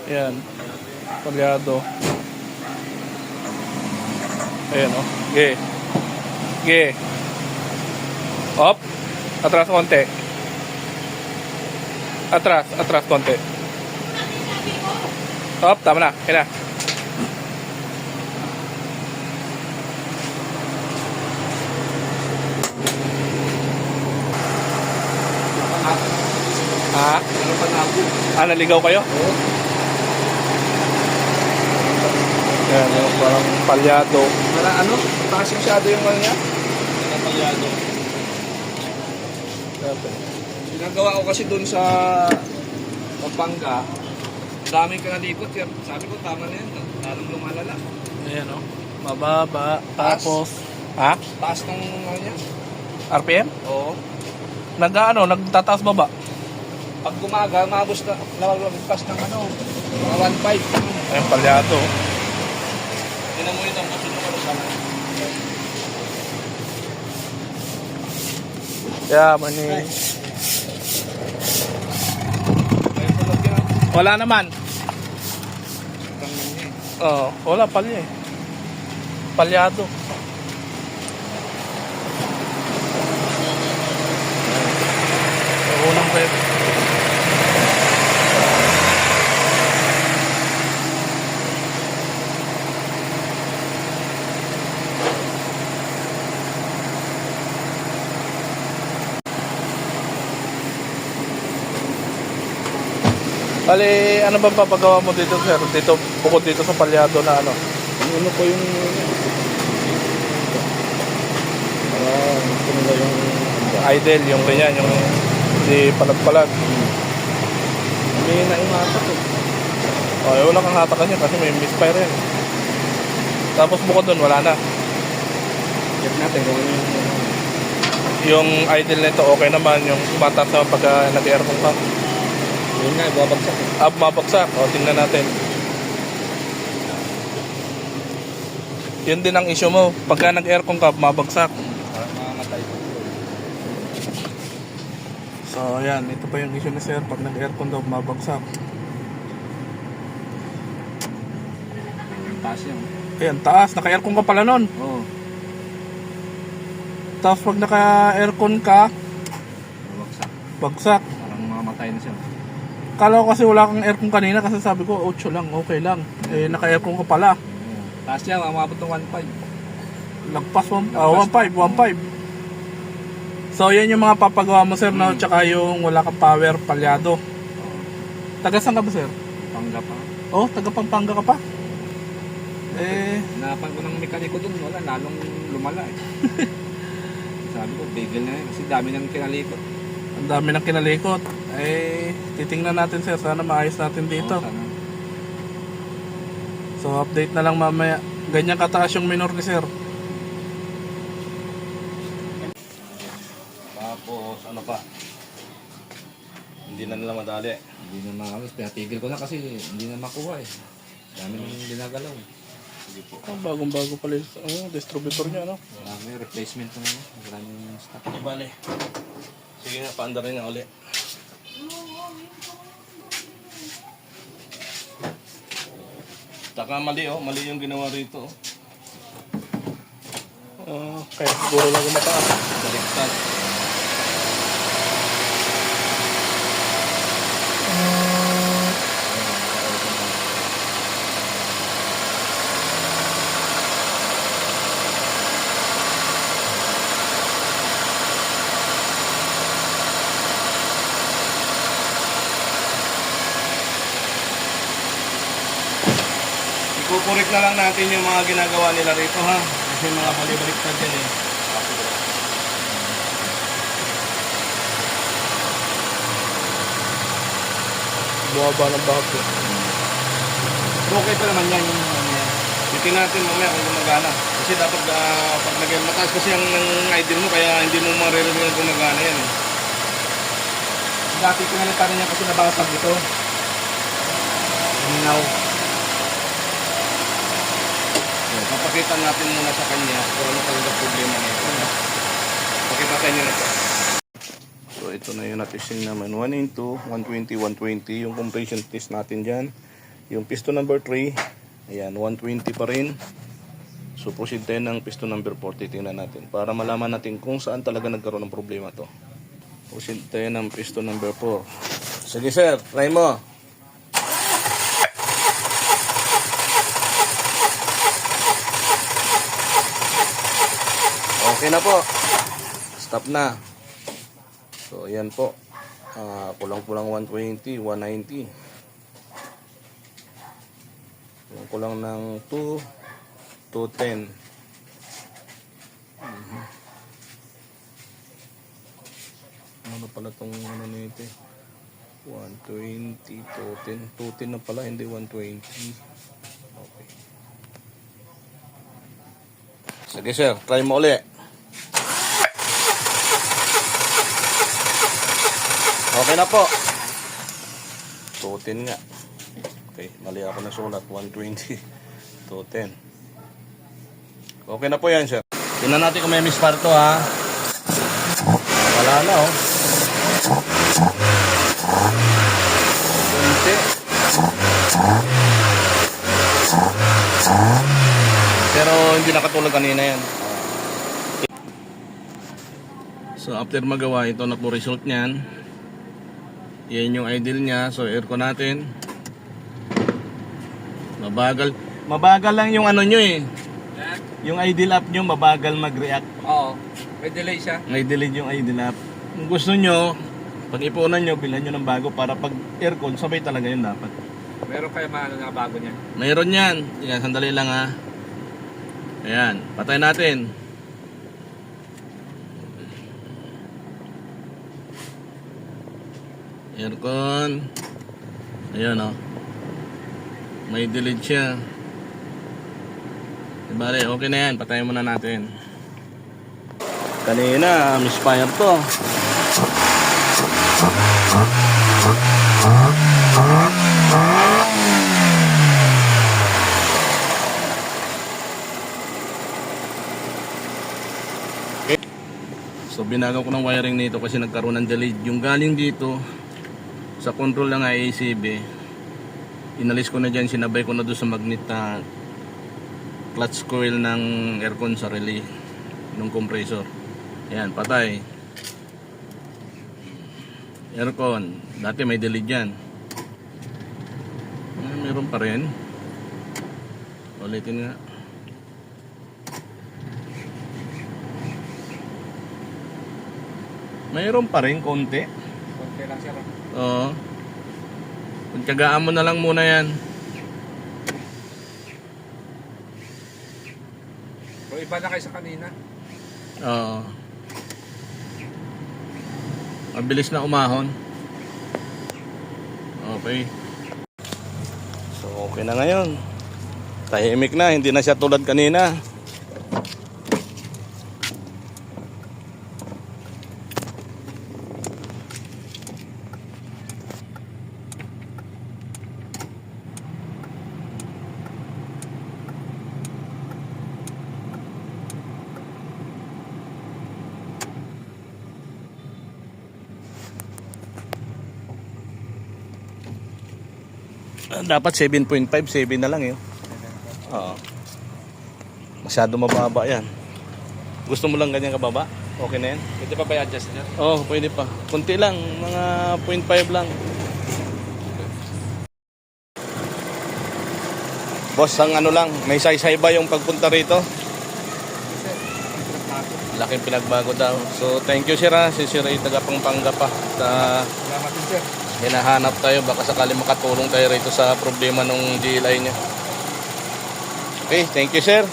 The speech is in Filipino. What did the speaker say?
Ayan. Palyado. Ayan o. Ge. Ge. Up. Atras konti. Atras konti. Up. Tama na. Ayan na. Ha? Naligaw kayo? Oo. Ayan, yung parang palyado. Para ano? Takas masyado yung ano niya? Palyado. Ginagawa ko kasi dun sa Pampanga. Daming ka nalikot. Sabi ko tama na yan. Lalong lumalala. Ayan o. Mababa. Taas. Tapos. Ha? Taas ng ano niya? RPM? Oo. Nagtataas baba. Pag gumaga, mabos na lalagpas ng ano, mga 1.5. Ayan, palyado. Tinan mo yun ang kasunod ko sana. Yeah, mani. May tulog yan. Wala naman. Ganyan niya eh. Oo, wala palya eh. Palyado. Unang pwede. Bali, ano ba papagawa mo dito, sir? Dito, bukod dito sa palyado na ano? Ano ko yung para yung Idle, yung ganyan, yung di palag-palag. may naimatak eh. Okay, wala kang hatak kasi may misfire yan. Tapos bukod doon, wala na. Check natin kung ano yung Yung idle nito, okay naman. Yung mataas naman pagka nag-aircon ka. yun nga, babagsak eh. Mabagsak. O, tingnan natin. Yun din ang issue mo. Pagka nag-aircon ka, mabagsak. Parang mamamatay ko. So, ayan. Ito pa yung issue ni sir. Pag nag-aircon daw, mabagsak. Taas yan. Ayan, taas. Naka-aircon ka pala nun. Oo. Tapos pag naka-aircon ka, Babagsak. bagsak. Parang mamamatay na siya. Kala ko kasi wala kang aircon kanina kasi sabi ko 8 lang, okay lang. Eh, naka-aircon ka pala. Taas yan, mamabot ng 1.5. Lagpas 1.5, 1.5. So, yan yung mga papagawa mo, sir, no? Tsaka yung wala kang power, palyado. Taga saan ka ba, sir? Pangga pa. Oh, taga Pampanga ka pa? Eh, Hinapan ko ng mekaniko dun, wala, lalong lumala eh. Sabi ko, bigil na yun kasi dami nang kinalikot. ang dami ng kinalikot. Eh, titingnan natin, sir. Sana maayos natin dito. Oo, sana. So, update na lang mamaya. Ganyan kataas yung minor ni sir. Tapos ano pa? Hindi na nila madali. Hindi na makalas, pinatigil ko na kasi hindi na makuha eh. Dami nang dinagalaw. Sige po. Oh, bagong-bago pala yung distributor niya, no? Marami replacement na naman. Maraming stock. Bale. Sige nga, paandar rin na uli. Taka mali oh, mali yung ginawa rito oh. Kaya siguro lang mataas. Baliktad. Ikukurik na lang natin yung mga ginagawa nila rito ha. Kasi mga balibaliktad yan eh. Buwaba ng bahag. Okay pa naman yan yung ano yan. Titingnan natin mamaya kung gumagana. Kasi dapat pag mataas kasi ang idle mo kaya hindi mo maririnig na gumagana yan eh. Dati pinalitan niya kasi nabasag ito. Minaw. So, papakita natin muna sa kanya kung ano talaga problema nito. Pakita tayo nila ito. So ito na yung natising naman 1 into 120, 120 yung compression test natin dyan. Yung piston number 3, ayan, 120 pa rin. So proceed tayo ng piston number 4, titingnan natin para malaman natin kung saan talaga nagkaroon ng problema to. Proceed tayo ng piston number 4. Sige sir, try mo. Okay na po. Stop na. So ayan po. Kulang-kulang 120, 190. Kulang ng 210. Ano pala tong ano nito? 120, 210. 210 na pala, hindi 120. Okay. Sige sir, try mo uli. Okay na po. 210 nga. Okay, mali ako na sulat. 120. 210. Okay na po yan, sir. Tingnan natin kung may misfire to, ha. Wala na, oh. Kunti. Pero hindi nakatulog kanina yan. So, after magawa ito, naku-result niyan. Yan yung idle niya. So, aircon natin. Mabagal lang yung ano nyo eh. Yung idle up nyo, mabagal mag-react. Oo. May delay siya. May delay yung idle up. Kung gusto nyo, pag ipunan nyo, bilhan nyo ng bago para pag aircon, sabay talaga yun dapat. Meron kaya maano na bago niya? Mayroon yan. Tingnan, sandali lang ha. Ayan, patay natin. Aircon. Ayan o. May delete siya. Bale, okay na yan. Patayin muna natin. Kanina, misfire to. Okay. So, binagaw ko ng wiring nito kasi nagkaroon ng delay. Yung galing dito, sa control ng ACB, inalis ko na dyan, sinabay ko na doon sa magnet na clutch coil ng aircon sa relay ng compressor. Ayan, patay. Aircon, dati may delay dyan. Meron pa rin. Ulitin nga. Mayroon pa rin konti. Konti lang siya. Oo. Pagkagaan mo na lang muna yan. Pero iba na kayo sa kanina. Oo. Mabilis na umahon. Okay. So okay na ngayon. Tahimik na, hindi na siya tulad kanina. Dapat 7.5, 7 na lang yun. Oo. Masyado mababa yan. Gusto mo lang ganyan kababa? Okay na yan? Pwede pa ba i-adjust niya? Oo, pwede pa. Kunti lang, mga 0.5 lang. Boss, ang ano lang, may saysay ba yung pagpunta rito? Laking pinagbago daw. So, thank you sir ha. Si Sir ay taga Pampanga pa. Salamat din sir. Hinahanap tayo, baka sakali makatulong tayo rito sa problema ng DLI niya. Okay, thank you sir.